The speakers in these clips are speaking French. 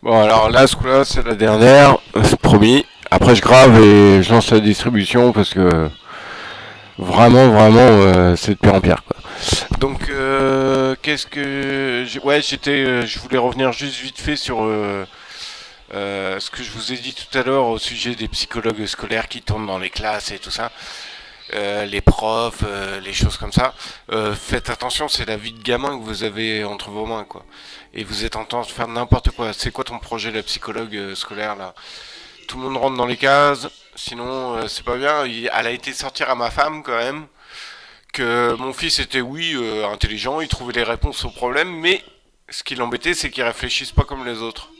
Bon, alors là, ce coup-là, c'est la dernière, c'est promis. Après, je grave et je lance la distribution parce que vraiment, c'est de pire en pire, quoi. Donc, qu'est-ce que... Ouais, je voulais revenir juste vite fait sur ce que je vous ai dit tout à l'heure au sujet des psychologues scolaires qui tournent dans les classes et tout ça. Les profs, les choses comme ça. Faites attention, c'est la vie de gamin que vous avez entre vos mains, quoi. Et vous êtes en train de faire n'importe quoi. C'est quoi ton projet, la psychologue scolaire, là? Tout le monde rentre dans les cases, sinon c'est pas bien. Elle a été sortir à ma femme, quand même, que mon fils était, oui, intelligent, il trouvait les réponses aux problèmes, mais ce qui l'embêtait, c'est qu'il réfléchisse pas comme les autres.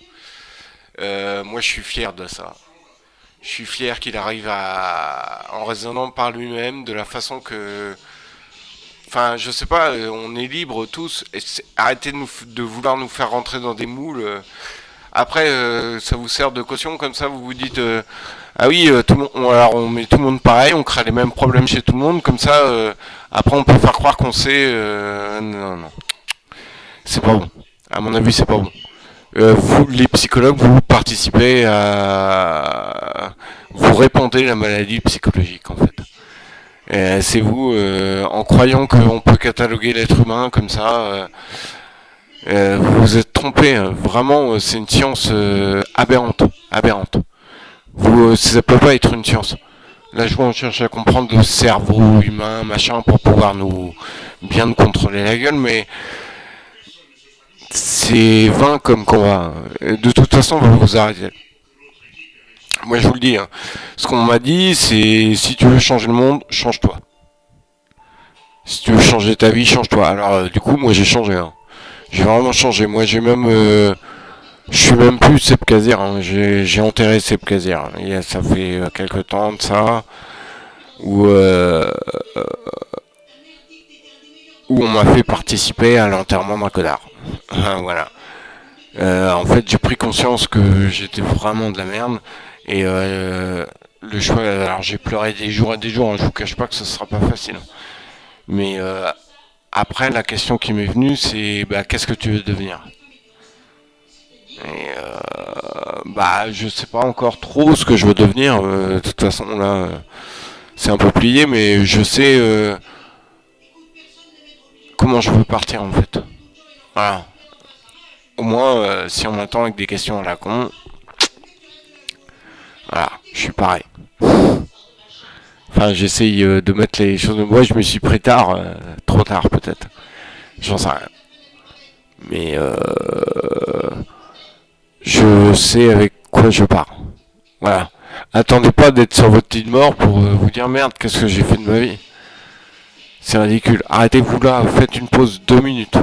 Moi, je suis fier de ça. Je suis fier qu'il arrive à, en raisonnant par lui-même, de la façon que, enfin, je sais pas, on est libres tous. Et arrêtez de vouloir nous faire rentrer dans des moules. Après, ça vous sert de caution comme ça. Vous vous dites, ah oui, tout le monde, alors on met tout le monde pareil, on crée les mêmes problèmes chez tout le monde. Comme ça, après, on peut faire croire qu'on sait. Non, non, c'est pas bon. À mon avis, c'est pas bon. Vous, les psychologues, vous participez à... Vous répandez la maladie psychologique, en fait. C'est vous, en croyant qu'on peut cataloguer l'être humain comme ça, vous vous êtes trompé. Vraiment, c'est une science aberrante. Aberrante. Ça peut pas être une science. Là, je vois, on cherche à comprendre le cerveau humain, machin, pour pouvoir nous bien nous contrôler la gueule, mais c'est vain comme combat. De toute façon, vous vous arrêtez. Moi, je vous le dis, hein. Ce qu'on m'a dit, c'est si tu veux changer le monde, change-toi. Si tu veux changer ta vie, change-toi. Alors, du coup, moi, j'ai changé. Hein. J'ai vraiment changé. Moi, je suis même plus Sepp Kazir. Hein. J'ai enterré Sepp Kazir. Ça fait quelques temps de ça où où on m'a fait participer à l'enterrement d'un connard. Voilà. En fait, j'ai pris conscience que j'étais vraiment de la merde et le choix. Alors, j'ai pleuré des jours et des jours. Hein. Je vous cache pas que ce sera pas facile. Mais après, la question qui m'est venue, c'est bah, qu'est-ce que tu veux devenir? Et bah, je sais pas encore trop ce que je veux devenir. De toute façon, là, c'est un peu plié, mais je sais comment je veux partir en fait. Voilà. Au moins, si on m'attend avec des questions à la con, voilà, je suis pareil. Enfin, j'essaye de mettre les choses. Moi, je me suis pris tard, trop tard peut-être. J'en sais rien. Mais je sais avec quoi je pars. Voilà. Attendez pas d'être sur votre lit de mort pour vous dire merde, qu'est-ce que j'ai fait de ma vie. C'est ridicule. Arrêtez-vous là, faites une pause 2 minutes.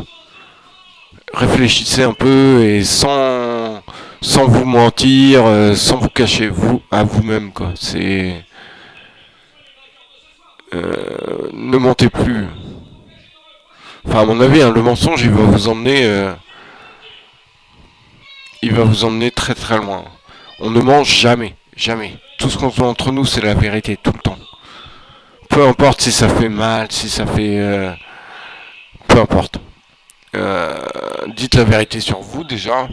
Réfléchissez un peu et sans vous mentir, sans vous cacher vous à vous-même quoi. C'est ne mentez plus. Enfin à mon avis, hein, le mensonge il va vous emmener très très loin. On ne mange jamais, jamais. Tout ce qu'on fait entre nous, c'est la vérité tout le temps. Peu importe si ça fait mal, si ça fait, peu importe. Euh, Dites la vérité sur vous déjà.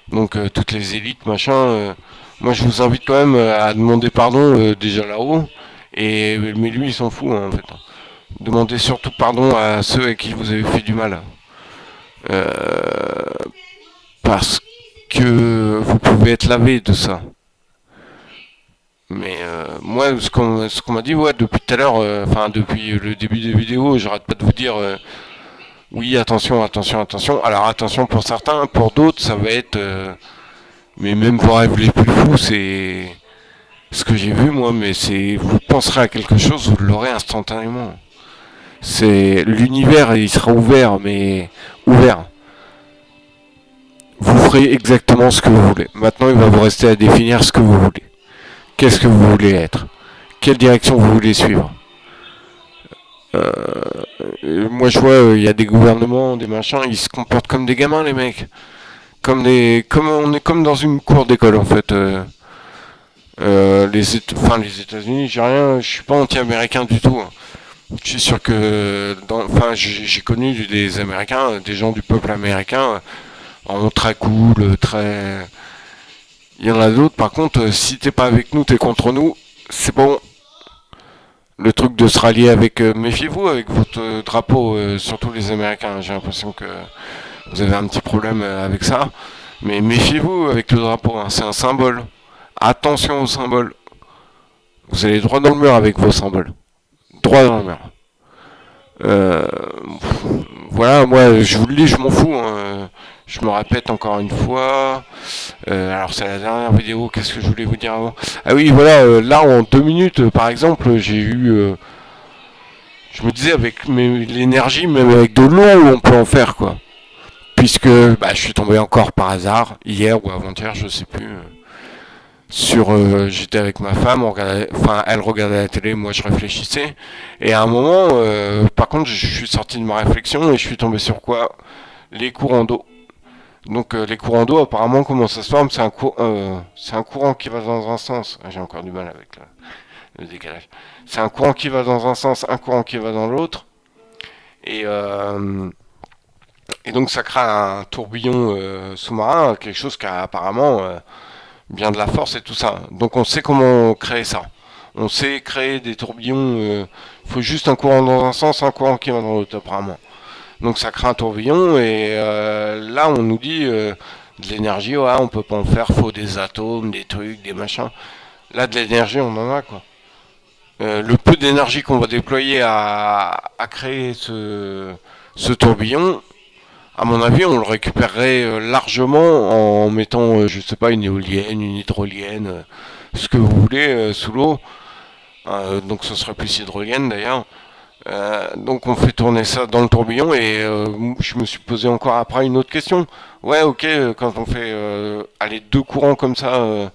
Donc toutes les élites, machin. Moi, je vous invite quand même à demander pardon déjà là-haut. Et mais lui, il s'en fout hein, en fait. Demandez surtout pardon à ceux à qui vous avez fait du mal. Euh, Parce que vous pouvez être lavé de ça. Mais moi, ce qu'on m'a dit, ouais, depuis tout à l'heure, enfin depuis le début des vidéos, j'arrête pas de vous dire, oui, attention, attention, attention. Alors attention pour certains, pour d'autres, ça va être, mais même vos rêves les plus fous, c'est ce que j'ai vu moi, mais c'est, vous penserez à quelque chose, vous l'aurez instantanément. C'est l'univers, il sera ouvert, mais ouvert. Vous ferez exactement ce que vous voulez. Maintenant, il va vous rester à définir ce que vous voulez. Qu'est-ce que vous voulez être? Quelle direction vous voulez suivre? Moi, je vois, il y a des gouvernements, des machins, ils se comportent comme des gamins, les mecs. Comme on est comme dans une cour d'école, en fait. Les États-Unis, j'ai rien, je suis pas anti-américain du tout. Hein. Je suis sûr que, enfin, j'ai connu des Américains, des gens du peuple américain. vraiment très cool, très... Il y en a d'autres, par contre, si t'es pas avec nous, t'es contre nous, c'est bon. Le truc de se rallier avec... méfiez-vous avec votre drapeau, surtout les Américains. J'ai l'impression que vous avez un petit problème avec ça. Mais méfiez-vous avec le drapeau, hein, c'est un symbole. Attention aux symboles. Vous allez droit dans le mur avec vos symboles. Droit dans le mur. Euh, voilà, moi je vous le dis, je m'en fous, hein. Je me répète encore une fois. Alors c'est la dernière vidéo, qu'est-ce que je voulais vous dire avant? Ah oui, voilà, là en 2 minutes, par exemple, j'ai eu... je me disais avec l'énergie, même avec de l'eau, on peut en faire quoi. Puisque bah, je suis tombé encore par hasard, hier ou avant-hier, je sais plus. J'étais avec ma femme, enfin elle regardait la télé, moi je réfléchissais. Et à un moment, par contre, je suis sorti de ma réflexion et je suis tombé sur quoi? Les courants d'eau. Donc les courants d'eau, apparemment, comment ça se forme? C'est un courant qui va dans un sens. Ah, j'ai encore du mal avec le décalage. C'est un courant qui va dans un sens, un courant qui va dans l'autre. Et, euh, et donc ça crée un tourbillon sous-marin, quelque chose qui a apparemment bien de la force et tout ça. Donc on sait comment créer ça. On sait créer des tourbillons. Il faut juste un courant dans un sens, un courant qui va dans l'autre apparemment. Donc ça crée un tourbillon et là on nous dit de l'énergie, ouais, on peut pas en faire, faut des atomes, des trucs, des machins. Là de l'énergie on en a quoi. Le peu d'énergie qu'on va déployer à créer ce tourbillon, à mon avis, on le récupérerait largement en mettant, je sais pas, une éolienne, une hydrolienne, ce que vous voulez sous l'eau. Donc ce serait plus hydrolienne d'ailleurs. Donc on fait tourner ça dans le tourbillon et je me suis posé encore après une autre question. Ouais, ok, quand on fait aller deux courants comme ça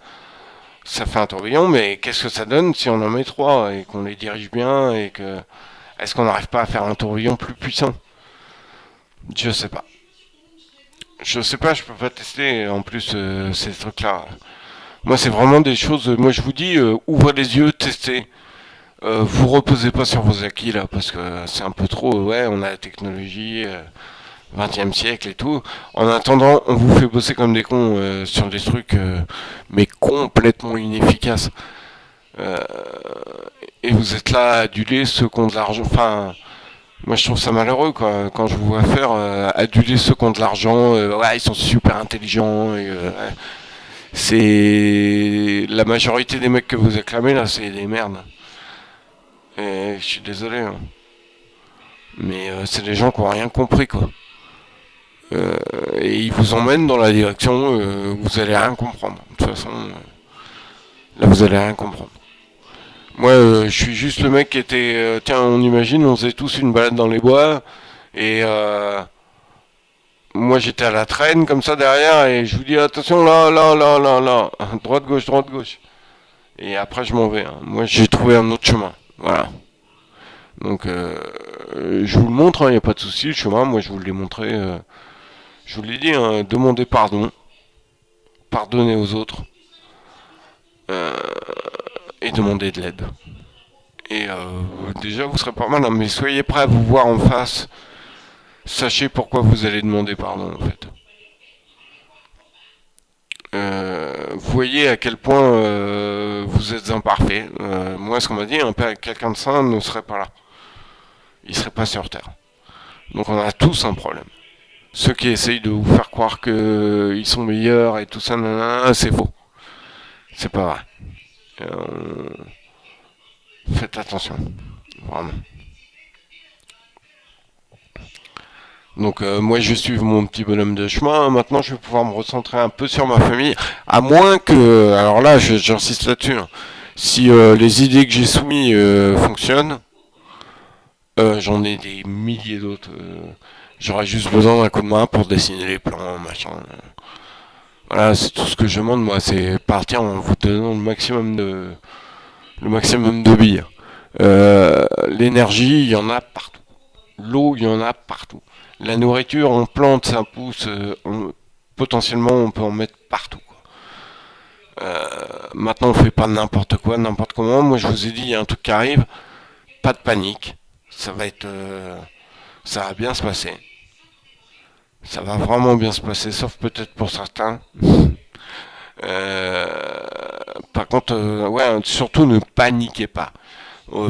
fait un tourbillon, mais qu'est-ce que ça donne si on en met trois et qu'on les dirige bien et que est-ce qu'on n'arrive pas à faire un tourbillon plus puissant? Je sais pas. Je sais pas, je peux pas tester en plus ces trucs-là. Moi, c'est vraiment des choses. Moi, je vous dis, ouvrez les yeux, testez. Vous reposez pas sur vos acquis là, parce que c'est un peu trop. Ouais, on a la technologie, 20e siècle et tout. En attendant, on vous fait bosser comme des cons sur des trucs, mais complètement inefficaces. Euh, et vous êtes là à aduler ceux qui ont de l'argent. Enfin, moi je trouve ça malheureux quoi, quand je vous vois faire aduler ceux qui ont de l'argent. Ouais, ils sont super intelligents. Ouais. C'est la majorité des mecs que vous acclamez là, c'est des merdes. Et je suis désolé, hein. Mais c'est des gens qui n'ont rien compris quoi. Et ils vous emmènent dans la direction où vous allez rien comprendre. De toute façon, là vous allez rien comprendre. Moi, je suis juste le mec qui était. Tiens, on imagine, on faisait tous une balade dans les bois et moi j'étais à la traîne comme ça derrière et je vous dis attention là, là, là, là, là, droite gauche, droite gauche. Et après je m'en vais, hein. Moi j'ai trouvé un autre chemin. Voilà. Donc je vous le montre, il n'y a pas de souci, le chemin, moi je vous l'ai montré. Je vous l'ai dit, hein, demandez pardon, pardonnez aux autres euh, et demandez de l'aide. Et déjà vous serez pas mal, hein, mais soyez prêts à vous voir en face. Sachez pourquoi vous allez demander pardon en fait. Voyez à quel point vous êtes imparfait. Moi, ce qu'on m'a dit, quelqu'un de sain ne serait pas là. Il serait pas sur Terre. Donc on a tous un problème. Ceux qui essayent de vous faire croire qu'ils sont meilleurs et tout ça, nanana, c'est faux. C'est pas vrai. Faites attention. Vraiment. Donc moi je vais suivre mon petit bonhomme de chemin. Maintenant je vais pouvoir me recentrer un peu sur ma famille. À moins que, alors là j'insiste là-dessus, hein. Si les idées que j'ai soumises fonctionnent, j'en ai des milliers d'autres. J'aurais juste besoin d'un coup de main pour dessiner les plans, machin. Voilà, c'est tout ce que je demande moi, c'est partir en vous donnant le maximum de billes. L'énergie, il y en a partout. L'eau, il y en a partout. La nourriture, on plante, ça pousse. Potentiellement, on peut en mettre partout, quoi. Maintenant, on fait pas n'importe quoi, n'importe comment. Moi, je vous ai dit, il y a un truc qui arrive. Pas de panique. Ça va bien se passer. Ça va vraiment bien se passer, sauf peut-être pour certains. Euh, Par contre, ouais, surtout ne paniquez pas.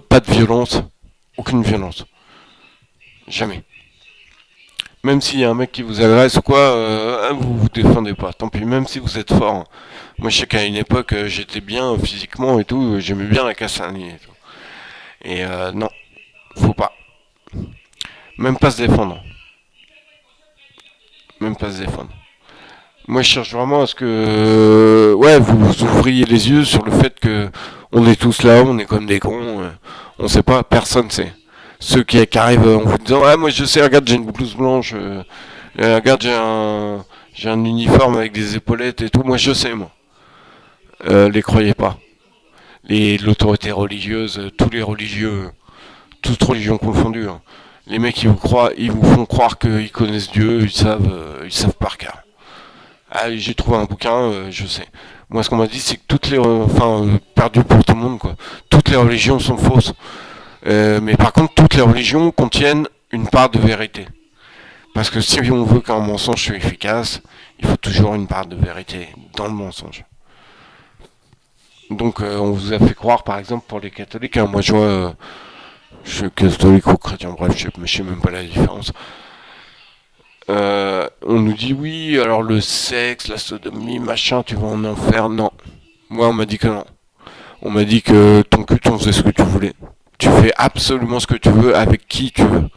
Pas de violence, aucune violence, jamais. Même s'il y a un mec qui vous agresse ou quoi, vous vous défendez pas. Tant pis, même si vous êtes fort, hein. Moi, je sais qu'à une époque, j'étais bien physiquement et tout, j'aimais bien la castagne et tout. Et non, faut pas. Même pas se défendre. Même pas se défendre. Moi, je cherche vraiment à ce que, ouais, vous ouvriez les yeux sur le fait que on est tous là, on est comme des cons. On sait pas, personne sait. Ceux qui arrivent en vous disant, ah, moi je sais, regarde, j'ai une blouse blanche, regarde, j'ai un uniforme avec des épaulettes et tout. Moi, je sais, moi. Les croyez pas. L'autorité religieuse, tous les religieux, toutes religions confondues, hein. Les mecs, ils vous font croire qu'ils connaissent Dieu, ils savent par cœur. Ah, j'ai trouvé un bouquin, je sais. Moi, ce qu'on m'a dit, c'est que toutes les, enfin, perdu pour tout le monde, quoi. Toutes les religions sont fausses. Mais par contre, toutes les religions contiennent une part de vérité. Parce que si on veut qu'un mensonge soit efficace, il faut toujours une part de vérité dans le mensonge. Donc, on vous a fait croire, par exemple, pour les catholiques, hein, moi je vois, je suis catholique ou chrétien, bref, je sais même pas la différence. On nous dit oui, alors le sexe, la sodomie, machin, tu vas en enfer. Non. Moi, on m'a dit que non. On m'a dit que ton cul, on faisait ce que tu voulais. Tu fais absolument ce que tu veux avec qui tu veux.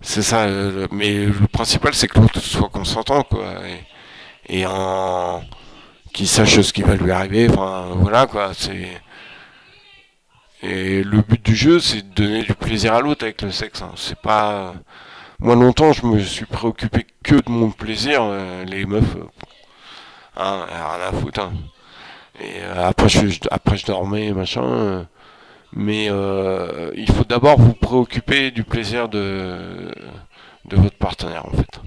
C'est ça. Mais le principal, c'est que l'autre soit consentant, quoi. Et qu'il sache ce qui va lui arriver. Enfin, voilà, quoi. Et le but du jeu, c'est de donner du plaisir à l'autre avec le sexe, hein. C'est pas. Moi, longtemps, je me suis préoccupé que de mon plaisir. Les meufs, hein, rien à foutre, hein. Et après, je dormais, machin. Mais il faut d'abord vous préoccuper du plaisir de votre partenaire, en fait.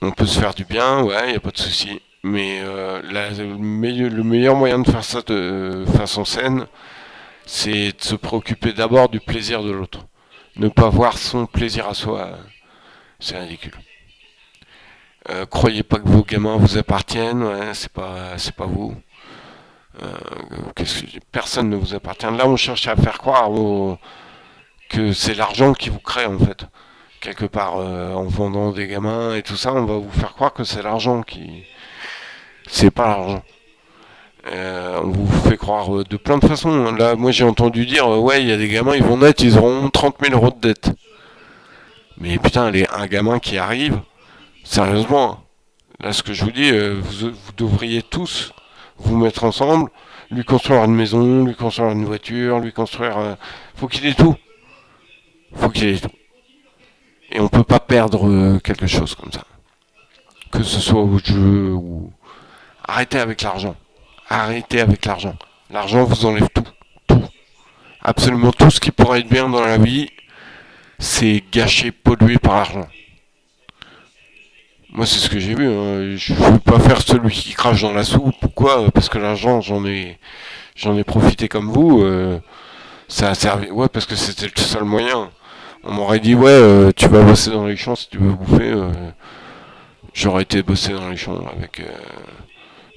On peut se faire du bien, ouais, y a pas de souci. Mais le meilleur moyen de faire ça de façon saine, c'est de se préoccuper d'abord du plaisir de l'autre. Ne pas voir son plaisir à soi, c'est ridicule. Croyez pas que vos gamins vous appartiennent, ouais, c'est pas vous. Personne ne vous appartient. Là, on cherche à faire croire que c'est l'argent qui vous crée, en fait. Quelque part, en vendant des gamins et tout ça, on va vous faire croire que c'est l'argent qui. C'est pas l'argent. On vous fait croire de plein de façons. Là, moi, j'ai entendu dire, ouais, il y a des gamins, ils vont naître, ils auront 30 000 euros de dette. Mais putain, un gamin qui arrive, sérieusement, hein. Là, ce que je vous dis, vous devriez tous vous mettre ensemble, lui construire une maison, lui construire une voiture, lui construire. Faut qu'il ait tout. Faut qu'il ait tout. Et on peut pas perdre quelque chose comme ça. Que ce soit au jeu ou. Arrêtez avec l'argent. Arrêtez avec l'argent. L'argent vous enlève tout. Tout. Absolument tout ce qui pourrait être bien dans la vie, c'est gâché, pollué par l'argent. Moi, c'est ce que j'ai vu, hein. Je veux pas faire celui qui crache dans la soupe. Pourquoi? Parce que l'argent, j'en ai profité comme vous. Ça a servi. Ouais, parce que c'était le seul moyen. On m'aurait dit, ouais, tu vas bosser dans les champs si tu veux bouffer. J'aurais été bosser dans les champs avec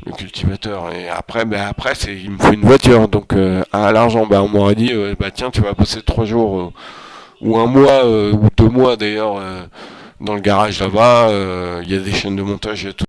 le cultivateur. Et après, après, il me faut une voiture. Donc, à l'argent, on m'aurait dit, bah tiens, tu vas bosser 3 jours ou un mois ou 2 mois d'ailleurs dans le garage là-bas. Il y a des chaînes de montage et tout.